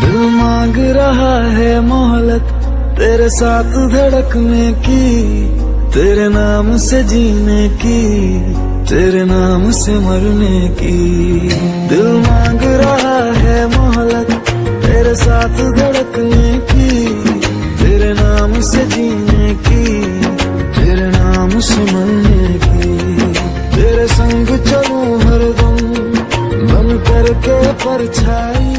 दिल मांग रहा है मोहलत तेरे साथ धड़कने की, तेरे नाम से जीने की, तेरे नाम से मरने की। दिल मांग रहा है मोहलत तेरे साथ धड़कने की, तेरे नाम से जीने की, तेरे नाम से मरने की। तेरे संग चलूं हरदम बन करके परछाई।